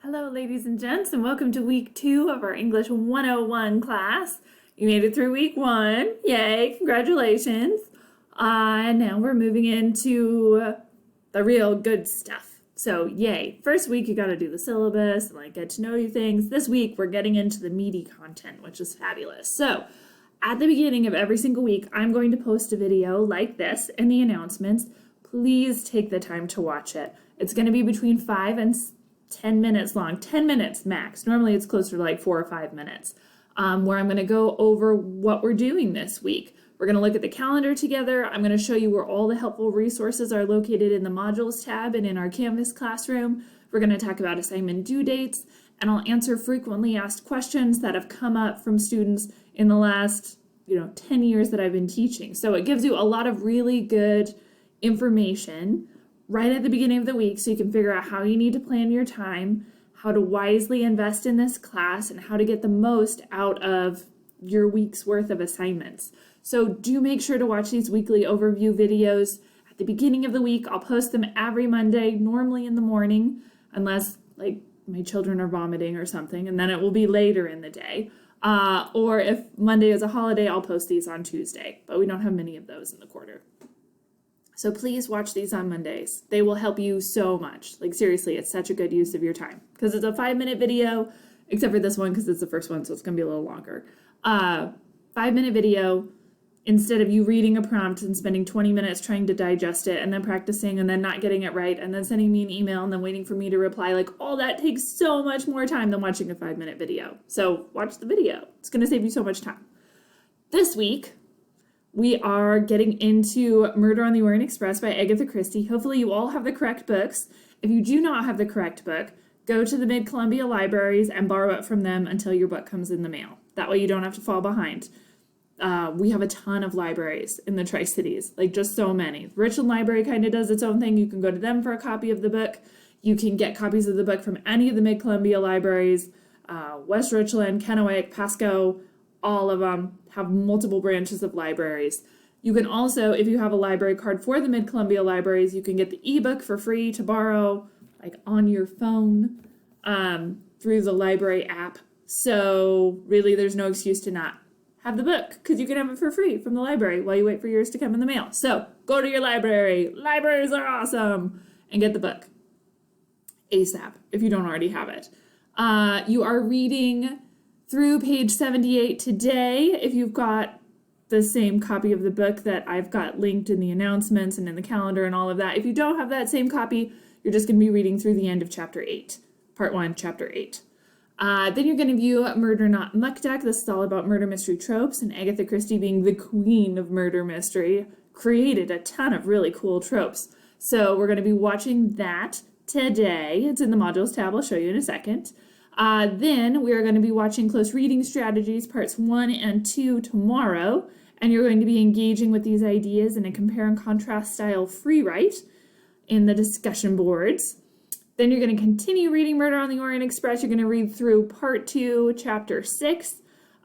Hello, ladies and gents, and welcome to week 2 of our English 101 class. You made it through week 1. Yay, congratulations. Now we're moving into the real good stuff. So, yay. First week, you got to do the syllabus and get to know you things. This week, we're getting into the meaty content, which is fabulous. So, at the beginning of every single week, I'm going to post a video like this in the announcements. Please take the time to watch it. It's going to be between 5 and 10 minutes long, 10 minutes max. Normally it's closer to 4 or 5 minutes, where I'm going to go over what we're doing this week. We're going to look at the calendar together. I'm going to show you where all the helpful resources are located in the modules tab and in our Canvas classroom. We're going to talk about assignment due dates, and I'll answer frequently asked questions that have come up from students in the last 10 years that I've been teaching. So it gives you a lot of really good information right at the beginning of the week so you can figure out how you need to plan your time, how to wisely invest in this class, and how to get the most out of your week's worth of assignments. So do make sure to watch these weekly overview videos at the beginning of the week. I'll post them every Monday, normally in the morning, unless my children are vomiting or something, and then it will be later in the day. Or if Monday is a holiday, I'll post these on Tuesday, but we don't have many of those in the quarter. So please watch these on Mondays. They will help you so much. Seriously, it's such a good use of your time. Because it's a 5-minute video, except for this one because it's the first one, so it's going to be a little longer. 5-minute video, instead of you reading a prompt and spending 20 minutes trying to digest it and then practicing and then not getting it right and then sending me an email and then waiting for me to reply, all that takes so much more time than watching a 5-minute video. So watch the video. It's going to save you so much time. This week, we are getting into Murder on the Orient Express by Agatha Christie. Hopefully you all have the correct books. If you do not have the correct book, go to the Mid-Columbia libraries and borrow it from them until your book comes in the mail. That way you don't have to fall behind. We have a ton of libraries in the Tri-Cities, just so many. Richland Library kind of does its own thing. You can go to them for a copy of the book. You can get copies of the book from any of the Mid-Columbia libraries, West Richland, Kennewick, Pasco. All of them have multiple branches of libraries. You can also, if you have a library card for the Mid-Columbia libraries, you can get the ebook for free to borrow, on your phone, through the library app. So really, there's no excuse to not have the book, because you can have it for free from the library while you wait for yours to come in the mail. So go to your library. Libraries are awesome. And get the book ASAP if you don't already have it. You are reading through page 78 today, if you've got the same copy of the book that I've got linked in the announcements and in the calendar and all of that. If you don't have that same copy, you're just going to be reading through the end of chapter 8, part 1, chapter 8. Then you're going to view Murder Not Muck Duck. This is all about murder mystery tropes, and Agatha Christie, being the queen of murder mystery, created a ton of really cool tropes. So we're going to be watching that today. It's in the modules tab. I'll show you in a second. Then we are going to be watching Close Reading Strategies, parts 1 and 2 tomorrow, and you're going to be engaging with these ideas in a compare and contrast style free write in the discussion boards. Then you're going to continue reading Murder on the Orient Express. You're going to read through part 2, chapter 6.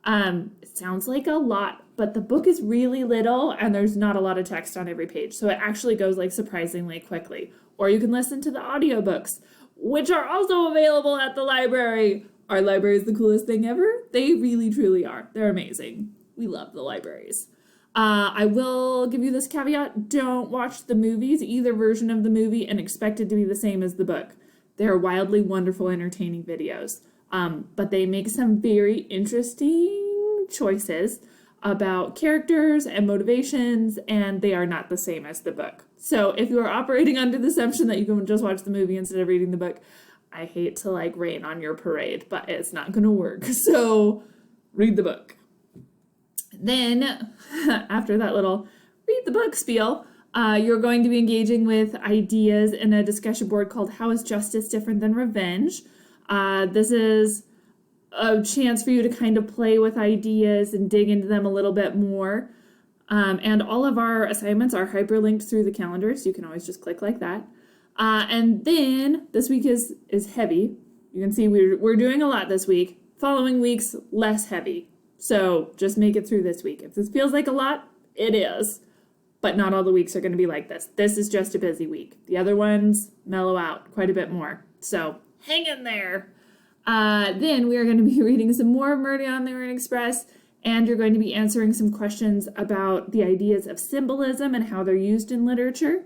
It sounds like a lot, but the book is really little and there's not a lot of text on every page, so it actually goes surprisingly quickly. Or you can listen to the audiobooks, which are also available at the library. Our library is the coolest thing ever. They really, truly are. They're amazing. We love the libraries. I will give you this caveat. Don't watch the movies, either version of the movie, and expect it to be the same as the book. They're wildly wonderful, entertaining videos. But they make some very interesting choices about characters and motivations, and they are not the same as the book. So if you are operating under the assumption that you can just watch the movie instead of reading the book, I hate to rain on your parade, but it's not going to work. So read the book. Then, after that little read the book spiel, you're going to be engaging with ideas in a discussion board called How is Justice Different Than Revenge? This is a chance for you to kind of play with ideas and dig into them a little bit more. And all of our assignments are hyperlinked through the calendar, so you can always just click like that. And then this week is heavy. You can see we're doing a lot this week. Following weeks, less heavy. So just make it through this week. If this feels like a lot, it is. But not all the weeks are going to be like this. This is just a busy week. The other ones mellow out quite a bit more. So hang in there. Then we are going to be reading some more Murder on the Orient Express, and you're going to be answering some questions about the ideas of symbolism and how they're used in literature.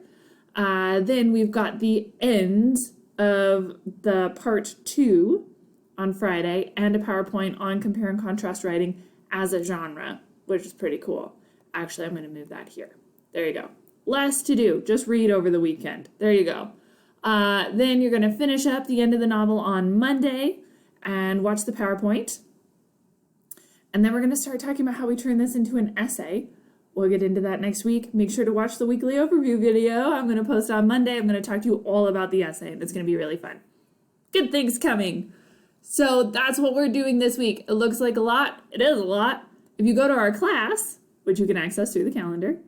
Then we've got the end of the part 2 on Friday and a PowerPoint on compare and contrast writing as a genre, which is pretty cool. Actually, I'm going to move that here. There you go. Less to do. Just read over the weekend. There you go. Then you're going to finish up the end of the novel on Monday and watch the PowerPoint. And then we're going to start talking about how we turn this into an essay. We'll get into that next week. Make sure to watch the weekly overview video. I'm going to post on Monday. I'm going to talk to you all about the essay, and it's going to be really fun. Good things coming. So that's what we're doing this week. It looks like a lot. It is a lot. If you go to our class, which you can access through the calendar,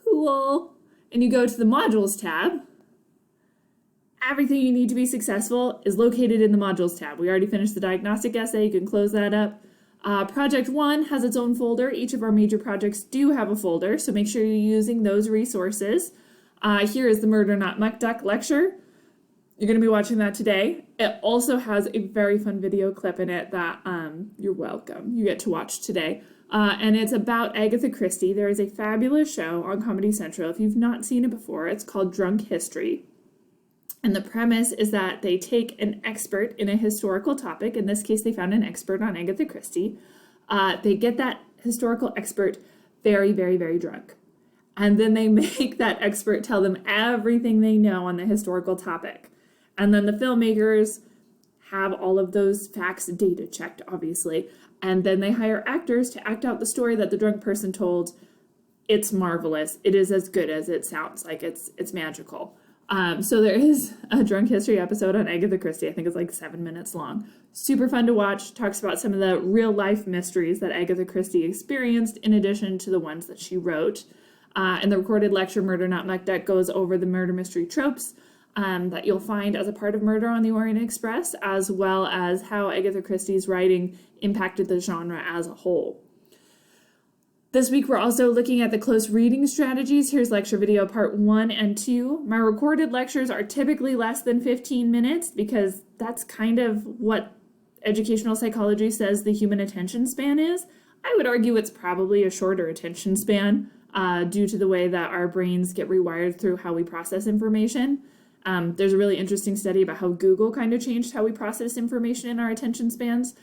cool, and you go to the modules tab, everything you need to be successful is located in the modules tab. We already finished the diagnostic essay. You can close that up. Project 1 has its own folder. Each of our major projects do have a folder, so make sure you're using those resources. Here is the Murder Not Muck Duck lecture. You're going to be watching that today. It also has a very fun video clip in it that you're welcome. You get to watch today. And it's about Agatha Christie. There is a fabulous show on Comedy Central. If you've not seen it before, it's called Drunk History. And the premise is that they take an expert in a historical topic. In this case, they found an expert on Agatha Christie. They get that historical expert very, very, very drunk. And then they make that expert tell them everything they know on the historical topic. And then the filmmakers have all of those facts data checked, obviously. And then they hire actors to act out the story that the drunk person told. It's marvelous. It is as good as it sounds. Like, it's magical. So there is a Drunk History episode on Agatha Christie. I think it's like 7 minutes long. Super fun to watch. Talks about some of the real life mysteries that Agatha Christie experienced in addition to the ones that she wrote. And the recorded lecture, Murder Not Muck Duck, goes over the murder mystery tropes that you'll find as a part of Murder on the Orient Express, as well as how Agatha Christie's writing impacted the genre as a whole. This week, we're also looking at the close reading strategies. Here's lecture video part 1 and 2. My recorded lectures are typically less than 15 minutes because that's kind of what educational psychology says the human attention span is. I would argue it's probably a shorter attention span due to the way that our brains get rewired through how we process information. There's a really interesting study about how Google kind of changed how we process information in our attention spans.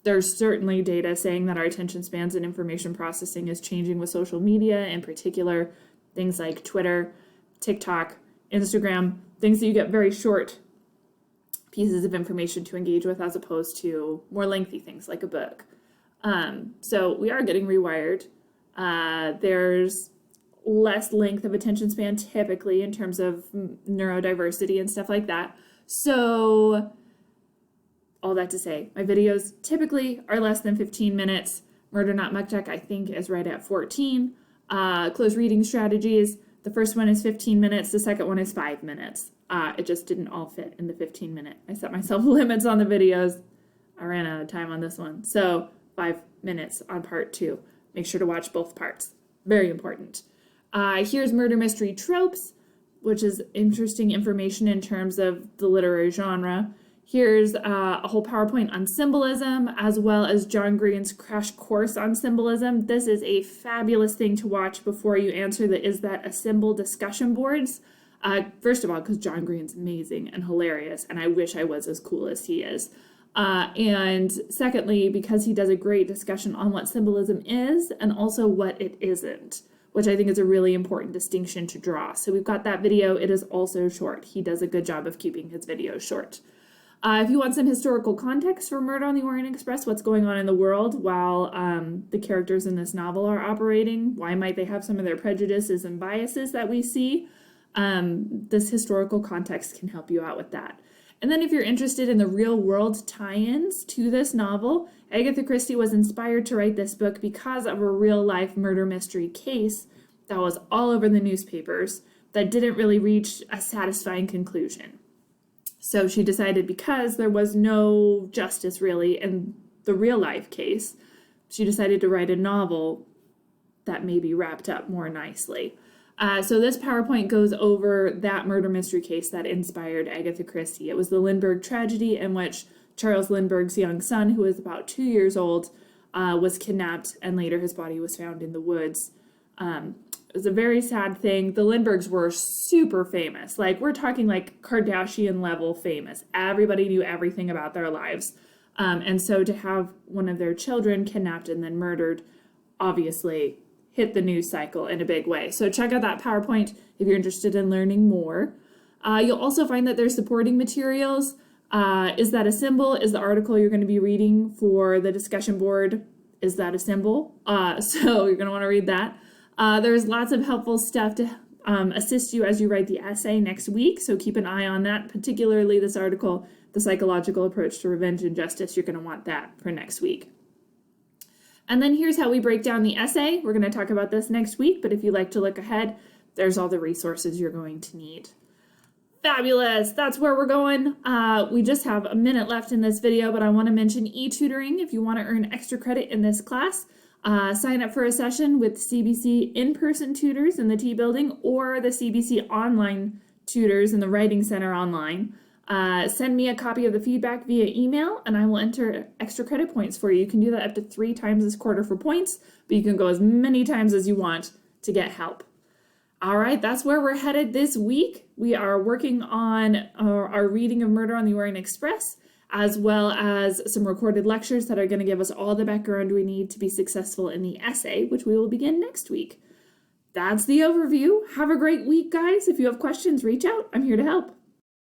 There's certainly data saying that our attention spans and information processing is changing with social media, in particular, things like Twitter, TikTok, Instagram, things that you get very short pieces of information to engage with as opposed to more lengthy things like a book. So we are getting rewired. There's less length of attention span typically in terms of neurodiversity and stuff like that. So all that to say, my videos typically are less than 15 minutes. Murder Not Muck Duck, I think, is right at 14. Close reading strategies. The first one is 15 minutes. The second one is 5 minutes. It just didn't all fit in the 15 minute. I set myself limits on the videos. I ran out of time on this one. So 5 minutes on part 2. Make sure to watch both parts. Very important. Here's murder mystery tropes, which is interesting information in terms of the literary genre. Here's a whole PowerPoint on symbolism, as well as John Green's crash course on symbolism. This is a fabulous thing to watch before you answer the Is That a Symbol discussion boards. First of all, because John Green's amazing and hilarious, and I wish I was as cool as he is. And secondly, because he does a great discussion on what symbolism is and also what it isn't, which I think is a really important distinction to draw. So we've got that video. It is also short. He does a good job of keeping his videos short. If you want some historical context for Murder on the Orient Express, what's going on in the world while the characters in this novel are operating, why might they have some of their prejudices and biases that we see, this historical context can help you out with that. And then if you're interested in the real-world tie-ins to this novel, Agatha Christie was inspired to write this book because of a real-life murder mystery case that was all over the newspapers that didn't really reach a satisfying conclusion. So she decided, because there was no justice really in the real-life case, she decided to write a novel that maybe wrapped up more nicely. So this PowerPoint goes over that murder mystery case that inspired Agatha Christie. It was the Lindbergh tragedy in which Charles Lindbergh's young son, who was about 2 years old, was kidnapped, and later his body was found in the woods. It was a very sad thing. The Lindberghs were super famous. Like, we're talking like Kardashian level famous. Everybody knew everything about their lives. And so to have one of their children kidnapped and then murdered, obviously hit the news cycle in a big way. So check out that PowerPoint if you're interested in learning more. You'll also find that there's supporting materials. Is that a symbol? Is the article you're going to be reading for the discussion board, is that a symbol? So you're going to want to read that. There's lots of helpful stuff to assist you as you write the essay next week, so keep an eye on that, particularly this article, The Psychological Approach to Revenge and Justice. You're going to want that for next week. And then here's how we break down the essay. We're going to talk about this next week, but if you'd like to look ahead, there's all the resources you're going to need. Fabulous! That's where we're going. We just have a minute left in this video, but I want to mention e-tutoring. If you want to earn extra credit in this class, sign up for a session with CBC in-person tutors in the T building or the CBC online tutors in the Writing Center online. Send me a copy of the feedback via email and I will enter extra credit points for you. You can do that up to 3 times this quarter for points, but you can go as many times as you want to get help. All right, that's where we're headed this week. We are working on our reading of Murder on the Orient Express, as well as some recorded lectures that are going to give us all the background we need to be successful in the essay, which we will begin next week. That's the overview. Have a great week, guys. If you have questions, reach out. I'm here to help.